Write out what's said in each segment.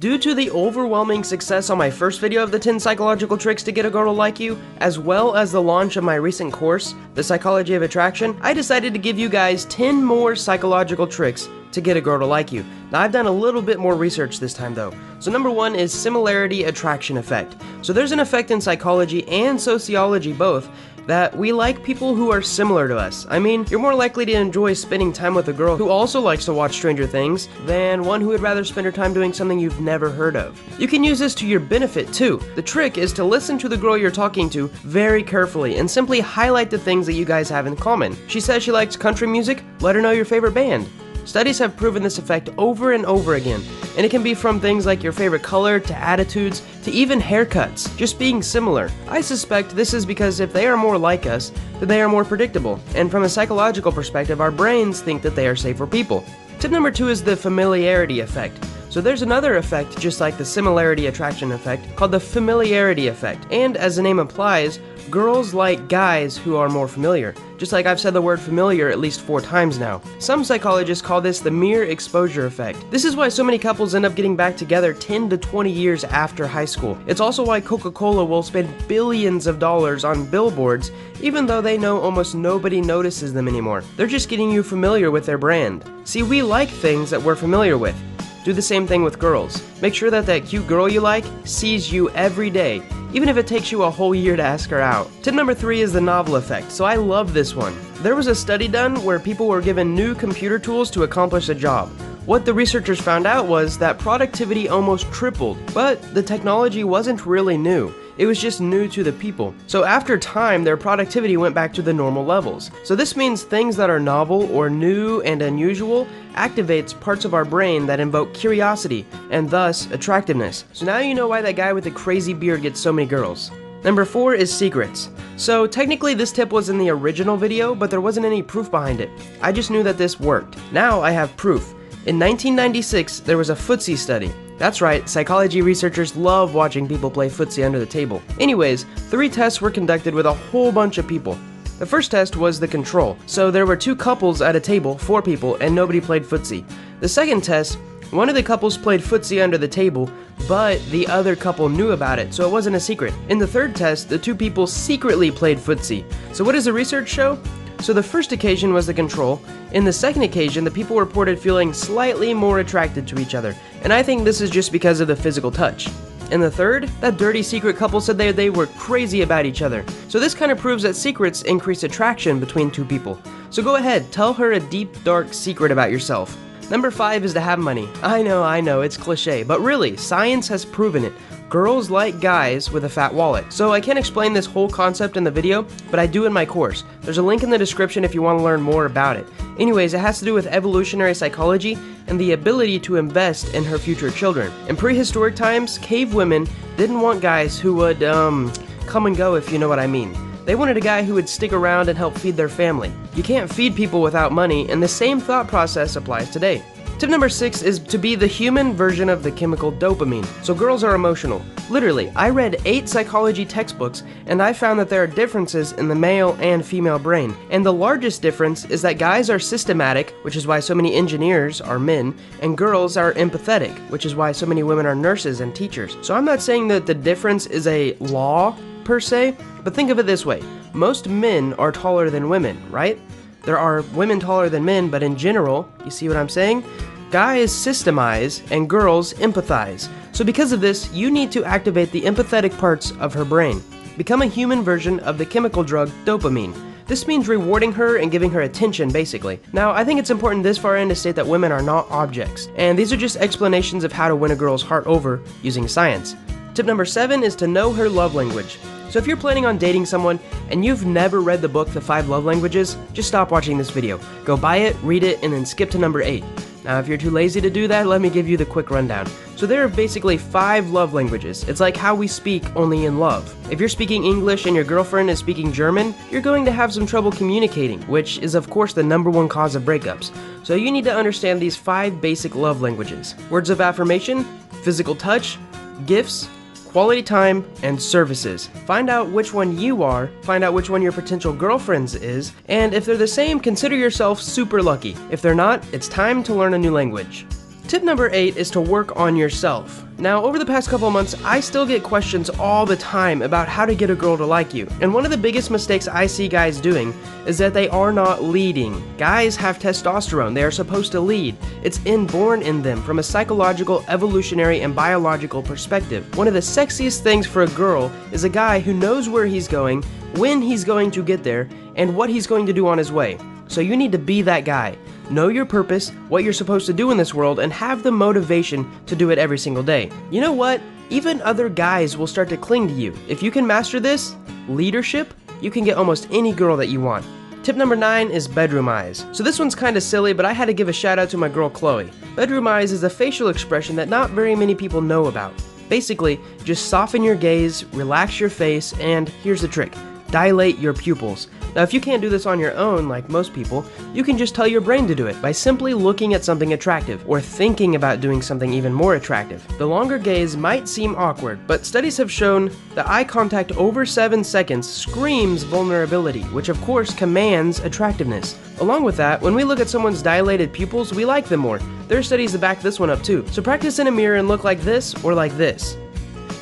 Due to the overwhelming success on my first video of the 10 psychological tricks to get a girl to like you, as well as the launch of my recent course, The Psychology of Attraction, I decided to give you guys 10 more psychological tricks to get a girl to like you. Now I've done a little bit more research this time though. So number one is similarity attraction effect. So there's an effect in psychology and sociology both that we like people who are similar to us. I mean, you're more likely to enjoy spending time with a girl who also likes to watch Stranger Things than one who would rather spend her time doing something you've never heard of. You can use this to your benefit too. The trick is to listen to the girl you're talking to very carefully and simply highlight the things that you guys have in common. She says she likes country music, let her know your favorite band. Studies have proven this effect over and over again, and it can be from things like your favorite color to attitudes to even haircuts, just being similar. I suspect this is because if they are more like us, then they are more predictable, and from a psychological perspective, our brains think that they are safer people. Tip number two is the familiarity effect. So there's another effect just like the similarity attraction effect called the familiarity effect, and as the name implies, girls like guys who are more familiar. Just like I've said the word familiar at least 4 times now. Some psychologists call this the mere exposure effect. This is why so many couples end up getting back together 10 to 20 years after high school. It's also why Coca-Cola will spend billions of dollars on billboards even though they know almost nobody notices them anymore. They're just getting you familiar with their brand. See, we like things that we're familiar with. Do the same thing with girls. Make sure that that cute girl you like sees you every day, even if it takes you a whole year to ask her out. Tip number 3 is the novel effect, so I love this one. There was a study done where people were given new computer tools to accomplish a job. What the researchers found out was that productivity almost tripled, but the technology wasn't really new. It was just new to the people. So after time, their productivity went back to the normal levels. So this means things that are novel or new and unusual activates parts of our brain that invoke curiosity and thus attractiveness. So now you know why that guy with the crazy beard gets so many girls. Number 4 is secrets. So technically this tip was in the original video, but there wasn't any proof behind it. I just knew that this worked. Now I have proof. In 1996, there was a footsie study. That's right, psychology researchers love watching people play footsie under the table. Anyways, 3 tests were conducted with a whole bunch of people. The first test was the control. So there were 2 couples at a table, 4 people, and nobody played footsie. The second test, one of the couples played footsie under the table, but the other couple knew about it, so it wasn't a secret. In the third test, the 2 people secretly played footsie. So what does the research show? So the first occasion was the control. In the second occasion, the people reported feeling slightly more attracted to each other, and I think this is just because of the physical touch. In the third, that dirty secret couple said they were crazy about each other. So this kind of proves that secrets increase attraction between 2 people. So go ahead, tell her a deep, dark secret about yourself. Number 5 is to have money. I know, it's cliche, but really, science has proven it. Girls like guys with a fat wallet. So I can't explain this whole concept in the video, but I do in my course. There's a link in the description if you want to learn more about it. Anyways, it has to do with evolutionary psychology and the ability to invest in her future children. In prehistoric times, cave women didn't want guys who would, come and go, if you know what I mean. They wanted a guy who would stick around and help feed their family. You can't feed people without money, and the same thought process applies today. Tip number 6 is to be the human version of the chemical dopamine. So girls are emotional. Literally, I read 8 psychology textbooks and I found that there are differences in the male and female brain. And the largest difference is that guys are systematic, which is why so many engineers are men, and girls are empathetic, which is why so many women are nurses and teachers. So I'm not saying that the difference is a law per se, but think of it this way. Most men are taller than women, right? There are women taller than men, but in general, you see what I'm saying? Guys systemize and girls empathize. So because of this, you need to activate the empathetic parts of her brain. Become a human version of the chemical drug dopamine. This means rewarding her and giving her attention, basically. Now, I think it's important this far in to state that women are not objects, and these are just explanations of how to win a girl's heart over using science. Tip number 7 is to know her love language. So if you're planning on dating someone and you've never read the book The 5 Love Languages, just stop watching this video. Go buy it, read it, and then skip to number 8. Now if you're too lazy to do that, let me give you the quick rundown. So there are basically 5 love languages. It's like how we speak, only in love. If you're speaking English and your girlfriend is speaking German, you're going to have some trouble communicating, which is of course the #1 cause of breakups. So you need to understand these 5 basic love languages. Words of affirmation, physical touch, gifts, quality time, and services. Find out which one you are, find out which one your potential girlfriend's is, and if they're the same, consider yourself super lucky. If they're not, it's time to learn a new language. Tip number 8 is to work on yourself. Now, over the past couple of months, I still get questions all the time about how to get a girl to like you. And one of the biggest mistakes I see guys doing is that they are not leading. Guys have testosterone. They are supposed to lead. It's inborn in them from a psychological, evolutionary, and biological perspective. One of the sexiest things for a girl is a guy who knows where he's going, when he's going to get there, and what he's going to do on his way. So you need to be that guy. Know your purpose, what you're supposed to do in this world, and have the motivation to do it every single day. You know what? Even other guys will start to cling to you. If you can master this, leadership, you can get almost any girl that you want. Tip number 9 is bedroom eyes. So this one's kinda silly, but I had to give a shout out to my girl Chloe. Bedroom eyes is a facial expression that not very many people know about. Basically, just soften your gaze, relax your face, and here's the trick. Dilate your pupils. Now, if you can't do this on your own, like most people, you can just tell your brain to do it by simply looking at something attractive or thinking about doing something even more attractive. The longer gaze might seem awkward, but studies have shown that eye contact over 7 seconds screams vulnerability, which of course commands attractiveness. Along with that, when we look at someone's dilated pupils, we like them more. There are studies to back this one up too. So practice in a mirror and look like this or like this.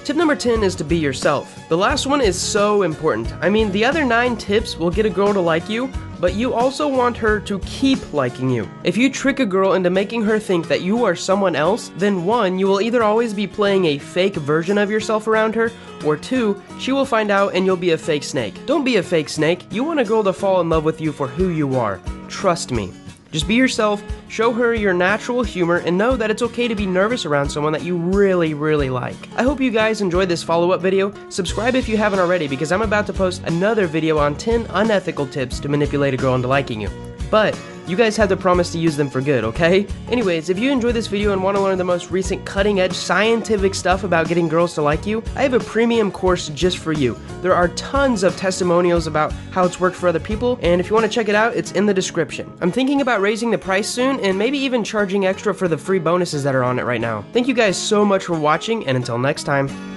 Tip number 10 is to be yourself. The last one is so important. I mean, the other 9 tips will get a girl to like you, but you also want her to keep liking you. If you trick a girl into making her think that you are someone else, then 1, you will either always be playing a fake version of yourself around her, or 2, she will find out and you'll be a fake snake. Don't be a fake snake. You want a girl to fall in love with you for who you are. Trust me. Just be yourself, show her your natural humor, and know that it's okay to be nervous around someone that you really, really like. I hope you guys enjoyed this follow-up video. Subscribe if you haven't already, because I'm about to post another video on 10 unethical tips to manipulate a girl into liking you. But you guys have to promise to use them for good, okay? Anyways, if you enjoyed this video and want to learn the most recent cutting-edge scientific stuff about getting girls to like you, I have a premium course just for you. There are tons of testimonials about how it's worked for other people, and if you want to check it out, it's in the description. I'm thinking about raising the price soon, and maybe even charging extra for the free bonuses that are on it right now. Thank you guys so much for watching, and until next time.